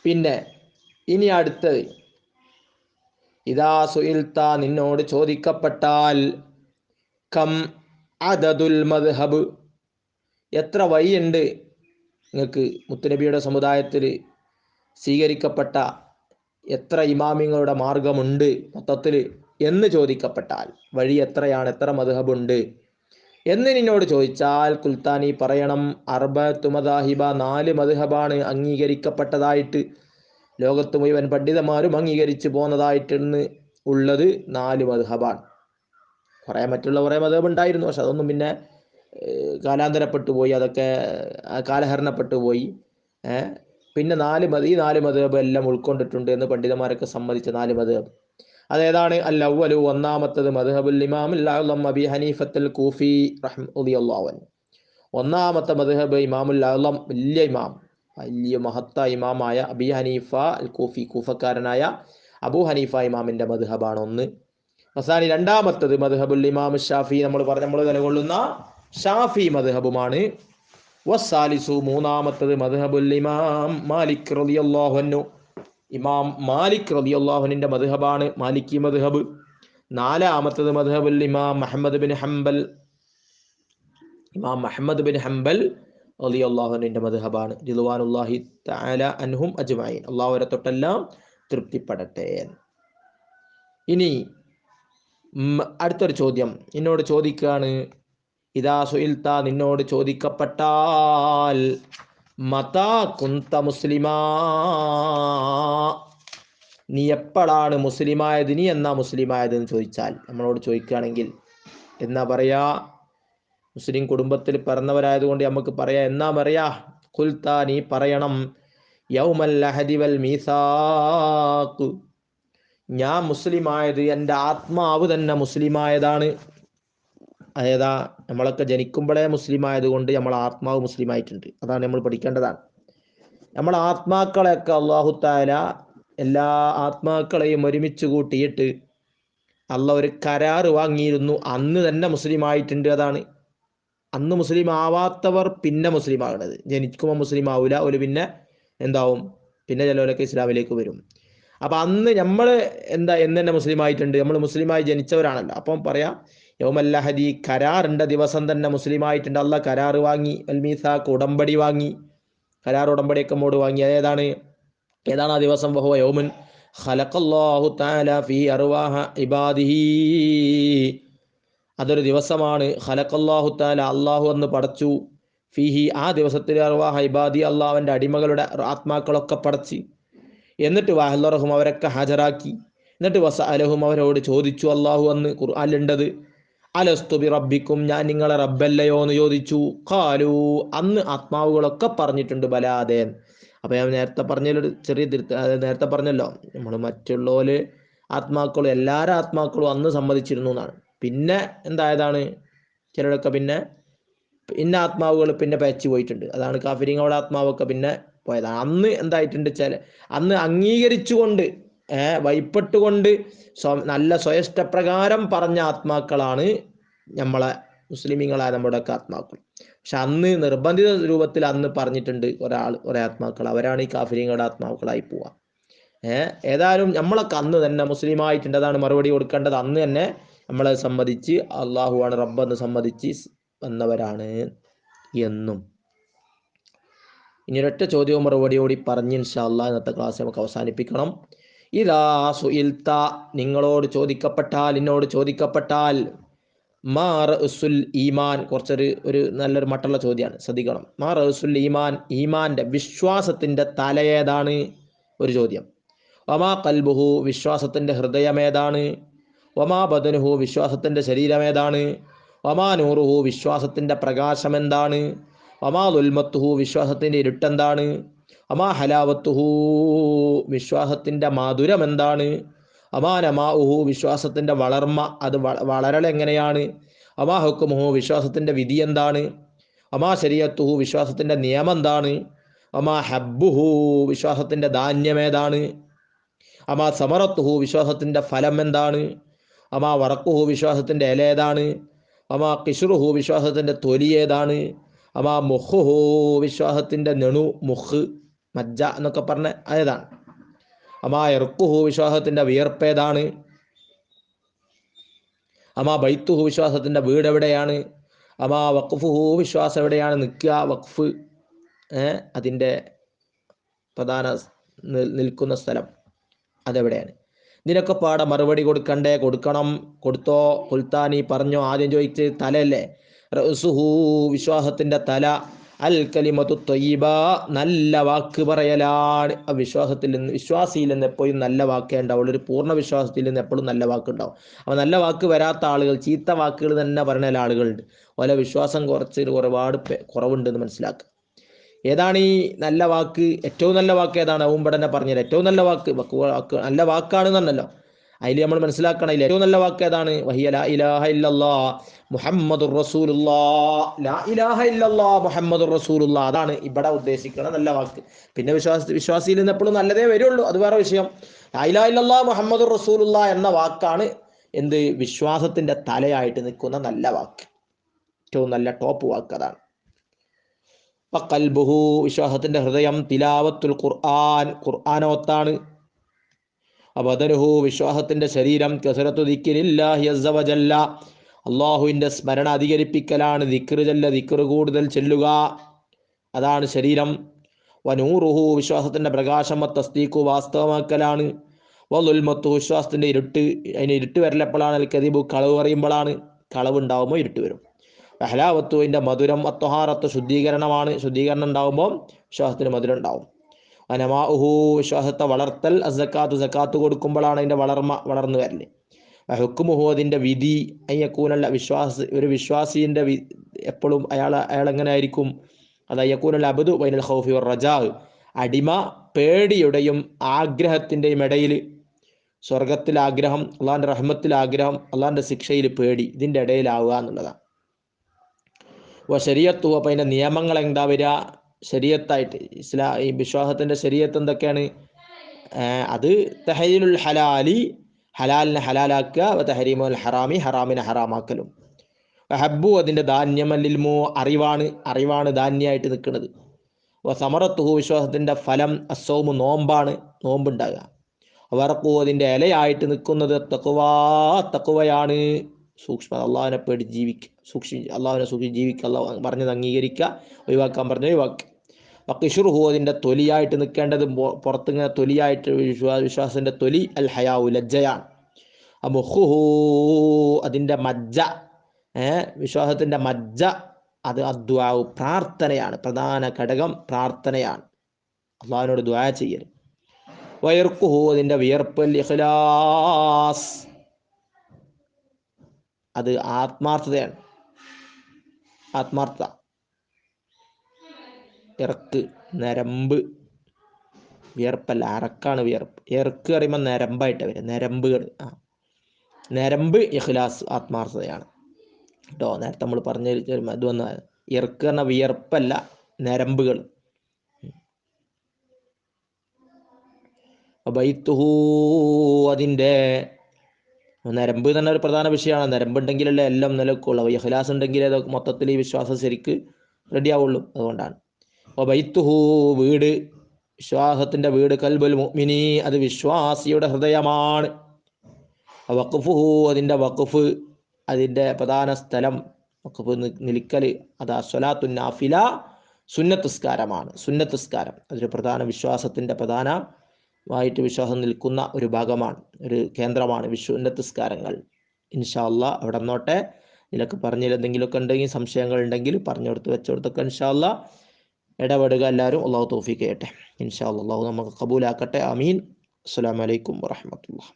പിന്നെ ഇനി അടുത്തത്, ഇദാ സുഇൽത നിന്നോട് ചോദിക്കപ്പെട്ടാൽ, കം അദദുൽ മദ്ഹബ് എത്ര വഴിയുണ്ട് നിങ്ങൾക്ക് മുത്തുനബിയുടെ സമുദായത്തിൽ സ്വീകരിക്കപ്പെട്ട എത്ര ഇമാമിങ്ങളുടെ മാർഗമുണ്ട് മൊത്തത്തിൽ എന്ന് ചോദിക്കപ്പെട്ടാൽ, വഴി എത്രയാണ്, എത്ര മദ്ഹബുണ്ട് എന്ന് നിന്നോട് ചോദിച്ചാൽ, കുൽത്താനി പറയണം, അർബഅത്തു മദാഹിബ 4 മദ്ഹബാണ് അംഗീകരിക്കപ്പെട്ടതായിട്ട് ലോകത്ത് മുഴുവൻ പണ്ഡിതന്മാരും അംഗീകരിച്ചു പോന്നതായിട്ടെന്ന് ഉള്ളത് 4 മദ്ഹബാണ്. മറ്റുള്ള കുറേ മദ്ഹബ് ഉണ്ടായിരുന്നു, പക്ഷെ അതൊന്നും പിന്നെ കാലാന്തരപ്പെട്ടു പോയി, അതൊക്കെ കാലഹരണപ്പെട്ടു പോയി. പിന്നെ ഈ 4 മദ്ഹബ് എല്ലാം ഉൾക്കൊണ്ടിട്ടുണ്ട് എന്ന് പണ്ഡിതന്മാരൊക്കെ സമ്മതിച്ച 4 മദ്ഹബ് അതേതാണ്? അൽ അവ്വലു ഒന്നാമത്തത് മദ്ഹബുൽ ഇമാമുൽ അഅ്ലം അബീ ഹനീഫത്തുൽ കൂഫി റളിയല്ലാഹു അൻഹു. ഒന്നാമത്തെ മദ്ഹബ് ഇമാമുൽ അഅ്ലം, വലിയ മഹത്തായ ഇമാമായ അബീ ഹനീഫ അൽ കൂഫി, കൂഫക്കാരനായ അബൂ ഹനീഫ ഇമാമിൻ്റെ മദ്ഹബാണ് ഒന്ന്. അവസാനി രണ്ടാമത്തത് മദ്ഹബുൽ ഇമാം ഷാഫി, നമ്മൾ നിലകൊള്ളുന്ന ഷാഫി മദ്ഹബുമാണ്. വസ്സാലിസു മൂന്നാമത്തത് മദ്ഹബുൽ ഇമാം മാലിക് റളിയല്ലാഹു അൻഹു, ഇമാം മാലിക് റളിയല്ലാഹു അൻഹുവിൻ്റെ മദ്ഹബാണ് മാലിക്കി മദ്ഹബ്. നാലാമത്തത് മദ്ഹബുൽ ഇമാം അഹ്മദ് ബിൻ ഹംബൽ, ഇമാം അഹ്മദ് ബിൻ ഹംബൽ റളിയല്ലാഹു അൻഹുവിൻ്റെ മദ്ഹബാണ്. റിദ്വാനുല്ലാഹി തആല അൻഹും അജ്മഈൻ, അല്ലാഹു അവരെ തൊട്ടെല്ലാം തൃപ്തിപ്പെടട്ടെ. ഇനി അടുത്തൊരു ചോദ്യം എന്നോട് ചോദിക്കുകയാണ്, ഇദാ സുഇൽത നിന്നോട് ചോദിക്കപ്പെട്ടാൽ, മതാ കുന്ത മുസ്ലിമാ നീ എപ്പോഴാണ് മുസ്ലിമായത്, നീ എന്നാ മുസ്ലിമായത് എന്ന് ചോദിച്ചാൽ, നമ്മളോട് ചോദിക്കുകയാണെങ്കിൽ എന്നാ പറയാ? മുസ്ലിം കുടുംബത്തിൽ പിറന്നവരായതുകൊണ്ട് നമുക്ക് പറയാം. എന്നാ പറയാ? ഖുൽത നീ പറയണം, യൗമൽ അഹദി വൽ മീസാഖ്, ഞാൻ മുസ്ലിമായത് എൻ്റെ ആത്മാവ് തന്നെ മുസ്ലിമായതാണ്. അതാ നമ്മളൊക്കെ ജനിക്കുമ്പോഴേ മുസ്ലിമായത് കൊണ്ട് നമ്മളെ ആത്മാവ് മുസ്ലിമായിട്ടുണ്ട്. അതാണ് നമ്മൾ പഠിക്കേണ്ടതാണ്. നമ്മളെ ആത്മാക്കളെയൊക്കെ അല്ലാഹു തആല എല്ലാ ആത്മാക്കളെയും ഒരുമിച്ച് കൂട്ടിയിട്ട് ഒരു കരാറ് വാങ്ങിയിരുന്നു, അന്ന് തന്നെ മുസ്ലിമായിട്ടുണ്ട്. അതാണ് അന്ന് മുസ്ലിം ആവാത്തവർ പിന്നെ മുസ്ലിം ആകുന്നത്. ജനിക്കുമ്പോൾ മുസ്ലിം ആവില്ല, ഒരു പിന്നെ എന്താവും, പിന്നെ ചിലവരൊക്കെ ഇസ്ലാമിലേക്ക് വരും. അപ്പം അന്ന് നമ്മൾ എന്ന് തന്നെ മുസ്ലിം ആയിട്ടുണ്ട്, നമ്മൾ മുസ്ലിമായി ജനിച്ചവരാണല്ലോ. അപ്പം പറയാം, യൗമൽ അഹദി കരാറിൻ്റെ ദിവസം തന്നെ മുസ്ലിം ആയിട്ടുണ്ട്. അല്ലാഹ് കരാറ് വാങ്ങി, അൽ മീസാഖ് ഉടമ്പടി വാങ്ങി, കരാർ ഉടമ്പടിയൊക്കെ നമ്മോട് വാങ്ങി. ഏതാണ് ആ ദിവസം? വഹുവ യൗമുൻ ഖലഖല്ലാഹു തആല ഫീ അർവാഹ ഇബാദിഹി, അതൊരു ദിവസമാണ്. ഖലഖല്ലാഹു തആല, അള്ളാഹു അന്ന് പടച്ചു, ഫീഹി ആ ദിവസത്തിൽ, അർവാഹ ഇബാദി അള്ളാഹുവിൻ്റെ അടിമകളുടെ ആത്മാക്കളൊക്കെ പടച്ച്, എന്നിട്ട് വഹല്ലറഹും അവരൊക്കെ ഹാജരാക്കി, എന്നിട്ട് വസഅലഹും അവരോട് ചോദിച്ചു. അള്ളാഹു അന്ന് ഖുർആനിലുണ്ടത്, അലസ്തു ബി റബ്ബിക്കും, ഞാൻ നിങ്ങളെ റബ്ബല്ലയോ എന്ന് ചോദിച്ചു. ഖാലു, അന്ന് ആത്മാവുകളൊക്കെ പറഞ്ഞിട്ടുണ്ട് ബലാദേ. അപ്പോൾ ഞാൻ നേരത്തെ പറഞ്ഞൊരു ചെറിയ നേരത്തെ പറഞ്ഞല്ലോ, നമ്മൾ മറ്റുള്ളവര് ആത്മാക്കളും എല്ലാവരും ആത്മാക്കളും അന്ന് സമ്മതിച്ചിരുന്നു എന്നാണ്. പിന്നെ എന്തായതാണ്, ചിലരൊക്കെ പിന്നെ ആത്മാവുകൾ പിന്നെ പയച്ചു പോയിട്ടുണ്ട്. അതാണ് കാഫിരിങ്ങളുടെ ആത്മാവൊക്കെ പിന്നെ പോയതാണ്. അന്ന് എന്തായിട്ടുണ്ട്, അന്ന് അംഗീകരിച്ചുകൊണ്ട് വൈപ്പെട്ടുകൊണ്ട് നല്ല സ്വയഷ്ടപ്രകാരം പറഞ്ഞ ആത്മാക്കളാണ് നമ്മളെ മുസ്ലിമീങ്ങളായ നമ്മുടെയൊക്കെ ആത്മാക്കൾ. പക്ഷെ അന്ന് നിർബന്ധിത രൂപത്തിൽ അന്ന് പറഞ്ഞിട്ടുണ്ട് ഒരേ ആത്മാക്കൾ, അവരാണ് ഈ കാഫിരിങ്ങളുടെ ആത്മാക്കളായി പോവുക. ഏതായാലും നമ്മളൊക്കെ അന്ന് തന്നെ മുസ്ലിമായിട്ടുണ്ട്. അതാണ് മറുപടി കൊടുക്കേണ്ടത്. അന്ന് തന്നെ നമ്മളെ സമ്മതിച്ച് അള്ളാഹുവാണ് റബ്ബെന്ന് സമ്മതിച്ച് വന്നവരാണ് എന്നും. ഇനി ഒരൊറ്റ ചോദ്യവും മറുപടി കൂടി പറഞ്ഞ് ഇൻഷാ അല്ലാഹ് ഇന്നത്തെ ക്ലാസ് നമുക്ക് അവസാനിപ്പിക്കണം. ഇദാ സുഇൽത നിങ്ങളോട് ചോദിക്കപ്പെട്ടാൽ, എന്നോട് ചോദിക്കപ്പെട്ടാൽ, മാ റഅസുൽ ഈമാൻ, കുറച്ചൊരു നല്ലൊരു മട്ടുള്ള ചോദ്യമാണ്, ശ്രദ്ധിക്കണം. മാ റഅസുൽ ഈമാൻ, ഈമാൻ്റെ വിശ്വാസത്തിൻ്റെ തലയേതാണ്? ഒരു ചോദ്യം. വമാ ഖൽബുഹു, വിശ്വാസത്തിൻ്റെ ഹൃദയമേതാണ്? വമാ ബദനുഹു, വിശ്വാസത്തിൻ്റെ ശരീരമേതാണ്? വമാ നൂറുഹു, വിശ്വാസത്തിൻ്റെ പ്രകാശം എന്താണ്? വമാ ദുൽമത്തുഹു, വിശ്വാസത്തിൻ്റെ ഇരുട്ടെന്താണ്? വമാ ഹലാവത്തുഹു, വിശ്വാസത്തിൻ്റെ മാധുരം എന്താണ്? വമാ നമാഉഹു, വിശ്വാസത്തിൻ്റെ വളർമ്മ, അത് വളരൽ എങ്ങനെയാണ്? വമാ ഹുക്മുഹു, വിശ്വാസത്തിൻ്റെ വിധി എന്താണ്? വമാ ശരീഅത്തുഹു, വിശ്വാസത്തിൻ്റെ നിയമം എന്താണ്? വമാ ഹബ്ബുഹു, വിശ്വാസത്തിൻ്റെ ധാന്യമേതാണ്? വമാ സമറത്തുഹു, വിശ്വാസത്തിൻ്റെ ഫലം എന്താണ്? വമാ വറക്കുഹു, വിശ്വാസത്തിൻ്റെ ഇല ഏതാണ്? വമാ ഖിശ്റുഹു, വിശ്വാസത്തിൻ്റെ തൊലി ഏതാണ്? വമാ മുഖുഹു, വിശ്വാസത്തിൻ്റെ നെണു, മുഖ് മജ്ജ എന്നൊക്കെ പറഞ്ഞ ഏതാണ്? അമാ ഇർക്കുഹു വിശ്വാസത്തിൻ്റെ വിയർപ്പേതാണ്? അമാ ബൈത്തുഹു വിശ്വാസത്തിൻ്റെ വീട് എവിടെയാണ്? അമാ വഖഫുഹു വിശ്വാസം എവിടെയാണ് നിൽക്കുക? വഖഫ് അതിൻ്റെ പ്രധാന നിൽക്കുന്ന സ്ഥലം അതെവിടെയാണ്? ഇതിനൊക്കെ പാടെ മറുപടി കൊടുക്കണ്ടേ? കൊടുക്കണം. കൊടുത്തോ? കുൽത്താനി പറഞ്ഞോ? ആദ്യം ചോദിച്ച് തലയല്ലേ? റഅ്സുഹു വിശ്വാസത്തിൻ്റെ തല അൽ കലിമത്തു ത്വയ്യിബ നല്ല വാക്ക് പറയലാണ്. ആ വിശ്വാസത്തിൽ നിന്ന് വിശ്വാസിയിൽ നിന്ന് എപ്പോഴും നല്ല വാക്കേ ഉണ്ടാവുള്ളൂ. ഒരു പൂർണ്ണ വിശ്വാസത്തിൽ നിന്ന് എപ്പോഴും നല്ല വാക്കുണ്ടാവും. അപ്പോൾ നല്ല വാക്ക് വരാത്ത ആളുകൾ, ചീത്ത വാക്കുകൾ തന്നെ പറയുന്ന ആളുകളുണ്ട്. ഓലെ വിശ്വാസം ഒരുപാട് കുറവുണ്ടെന്ന് മനസ്സിലാക്കുക. ഏതാണ് ഈ നല്ല വാക്ക്? ഏറ്റവും നല്ല വാക്ക് ഏതാണ്? മുമ്പ് തന്നെ പറഞ്ഞത് ഏറ്റവും നല്ല വാക്ക് നല്ല വാക്കാണെന്നല്ലോ. അതിൽ നമ്മൾ മനസ്സിലാക്കണം, ഏറ്റവും നല്ല വാക്ക് ഏതാണ്? വഹിയ ലാ ഇലാഹ ഇല്ലല്ലാഹ് മുഹമ്മദുർ റസൂലുള്ളാഹ്. ലാ ഇലാഹ ഇല്ലല്ലാഹ് മുഹമ്മദുർ റസൂലുള്ളാഹ്, അതാണ് ഇവിടെ ഉദ്ദേശിക്കുന്ന നല്ല വാക്ക്. പിന്നെ വിശ്വാസിയിൽ നിന്ന് എപ്പോഴും നല്ലതേ വരുള്ളൂ, അത് വേറെ വിഷയം. ലാ ഇലാഹ ഇല്ലല്ലാഹ് മുഹമ്മദുർ റസൂലുള്ളാഹ് എന്ന വാക്കാണ് എന്ത്? വിശ്വാസത്തിൻ്റെ തലയായിട്ട് നിൽക്കുന്ന നല്ല വാക്ക്, ഏറ്റവും നല്ല ടോപ്പ് വാക്ക് അതാണ്. ഖൽബുഹു വിശ്വാസത്തിൻ്റെ ഹൃദയം തിലാവത്തുൽ ഖുർആൻ ഖുർആനോത്താണ്. ബദനുഹു വിശ്വാസത്തിൻ്റെ ശരീരം കസറത്തു ദിക്രില്ലാഹി അസ്സ വജല്ല അല്ലാഹുവിൻ്റെ സ്മരണ അധികരിപ്പിക്കലാണ്. ദിക്ർ കൂടുതൽ ചെല്ലുക, അതാണ് ശരീരം. വനൂറുഹു വിശ്വാസത്തിൻ്റെ പ്രകാശം തസ്ദീഖു വാസ്തവമാക്കലാണ്. വളുൽമത്തു വിശ്വാസത്തിൻ്റെ ഇരുട്ട്, അതിന് ഇരുട്ട് വരലെപ്പോഴാണ്? അൽ കദിബു കളവ് പറയുമ്പോഴാണ്. കളവുണ്ടാകുമ്പോൾ ഇരുട്ട് വരും. ഹലാവത്തുവിൻ്റെ മധുരം അത്വഹാറത്ത് ശുദ്ധീകരണമാണ്. ശുദ്ധീകരണം ഉണ്ടാകുമ്പോൾ വിശ്വാസത്തിന് മധുരം ഉണ്ടാവും. അനമാഉഹു വിശ്വാസത്തെ വളർത്തൽ അസക്കാത്ത് സക്കാത്ത് കൊടുക്കുമ്പോഴാണ് അതിൻ്റെ വളർന്നു വരല്. ഹുക്കുമുഹു അതിൻ്റെ വിധി അയ്യക്കൂനല്ല ഒരു വിശ്വാസീൻ്റെ എപ്പോഴും അയാൾ എങ്ങനെ ആയിരിക്കും? അത് അയ്യക്കൂനല്ല അബ്ദു ബൈനൽ ഖൗഫി വർ റജാ അടിമ പേടിയുടെയും ആഗ്രഹത്തിൻ്റെയും ഇടയിൽ. സ്വർഗത്തിൽ ആഗ്രഹം, അള്ളാഹിൻ്റെ റഹ്മത്തിൽ ആഗ്രഹം, അള്ളാഹിൻ്റെ ശിക്ഷയിൽ പേടി, ഇതിൻ്റെ ഇടയിലാവുക എന്നുള്ളതാണ്. ശരീഅത്തു അപ്പോൾ അതിൻ്റെ നിയമങ്ങൾ എന്താ വരിക? ശരീഅത്തായിട്ട് ഈ വിശ്വാസത്തിൻ്റെ ശരീഅത്ത് എന്തൊക്കെയാണ്? അത് തഹ്ലീലുൽ ഹലാലി ഹലാലിനെ ഹലാലാക്കുക, തഹരീമുൽ ഹറാമി ഹറാമിനെ ഹറാമാക്കലും. ഹബ്ബു അതിൻ്റെ ധാന്യം, അല്ലിൽമു അറിവാണ് ധാന്യമായിട്ട് നിൽക്കുന്നത്. സമറത്തുഹു വിശ്വാസത്തിൻ്റെ ഫലം അസ്സൗമു നോമ്പുണ്ടാകുക. വറഖു അതിൻ്റെ ഇലയായിട്ട് നിൽക്കുന്നത് തഖ്വയാണ്, സൂക്ഷ്മത, അള്ളാഹുവിനെ പേടി ജീവിക്കുക, അള്ളാഹുവിനെ സൂക്ഷിച്ച് ജീവിക്കുക, അള്ളാഹു പറഞ്ഞത് അംഗീകരിക്കുക, ഒഴിവാക്കാൻ പറഞ്ഞത് ഒഴിവാക്കുക. വഖിഷുറുഹു അതിൻ്റെ തൊലിയായിട്ട് നിൽക്കേണ്ടത് പുറത്തിങ്ങനെ തൊലിയായിട്ട് വിശ്വാസത്തിൻ്റെ തൊലി അൽ ഹയാഉ ലജ്ജയാണ്. മുഖുഹു അതിൻ്റെ മജ്ജ, വിശ്വാസത്തിൻ്റെ മജ്ജ അത് അദ്ദുആഉ പ്രാർത്ഥനയാണ്. പ്രധാന ഘടകം പ്രാർത്ഥനയാണ്, അള്ളാഹുവിനോട് ദുആ ചെയ്യൽ. വയർക്കുഹു അതിൻ്റെ വിയർപ്പ് ഇഖ്ലാസ് അത് ആത്മാർത്ഥതയാണ്. ആത്മാർത്ഥത ഇറക്ക് നരമ്പ്, വിയർപ്പല്ല അറക്കാണ് വിയർപ്പ്. ഇറക്ക് പറയുമ്പോൾ നരമ്പായിട്ട് വരും, നരമ്പുകൾ. നരമ്പ് ഇഖ്ലാസ് ആത്മാർത്ഥതയാണ് കേട്ടോ. നേരത്തെ നമ്മൾ പറഞ്ഞ ഇത് വന്ന ഇറക്ക് പറഞ്ഞ വിയർപ്പല്ല, നരമ്പുകൾ. ബൈത്തുഹു അതിൻ്റെ നരമ്പ് തന്നെ ഒരു പ്രധാന വിഷയമാണ്. നരമ്പുണ്ടെങ്കിലല്ലേ എല്ലാം നിലക്കുള്ളൂ. ഇഖ്ലാസ് ഉണ്ടെങ്കിൽ അതൊക്കെ മൊത്തത്തിൽ ഈ വിശ്വാസം ശരിക്ക് റെഡിയാവുള്ളൂ. അതുകൊണ്ടാണ് ബൈത്തുഹു വീട്, വിശ്വാസത്തിൻ്റെ വീട് ഖൽബുൽ മുഅ്മിനി അത് വിശ്വാസിയുടെ ഹൃദയമാണ്. വഖഫുഹു അതിൻ്റെ വഖഫ് അതിൻ്റെ പ്രധാന സ്ഥലം, വഖഫ് നിൽക്കൽ അത് സ്വലാത്തു നാഫില സുന്നത്തുസ്കാരമാണ്. സുന്നത്തുസ്കാരം അതൊരു പ്രധാന വിശ്വാസത്തിൻ്റെ പ്രധാനമായിട്ട് വിശ്വാസം നിൽക്കുന്ന ഒരു ഭാഗമാണ്, ഒരു കേന്ദ്രമാണ് സുന്നത്തുസ്കാരങ്ങൾ. ഇൻഷാ അല്ലാഹ് അവിടെ നിന്നോട്ടെ. ഇതിലൊക്കെ പറഞ്ഞതിൽ എന്തെങ്കിലുമൊക്കെ ഉണ്ടെങ്കിൽ സംശയങ്ങൾ ഉണ്ടെങ്കിൽ പറഞ്ഞു കൊടുത്ത് വെച്ചുകൊടുത്തൊക്കെ ഇൻഷാ അല്ലാഹ് ഇടപെടുക. എല്ലാവരും അള്ളാഹു തൗഫീഖ് ചെയ്യട്ടെ ഇൻഷാ അല്ലാഹ്. അള്ളാഹു നമുക്ക് ഖബൂലാക്കട്ടെ. ആമീൻ. അസ്സലാമു അലൈക്കും വറഹ്മത്തുള്ളാഹി.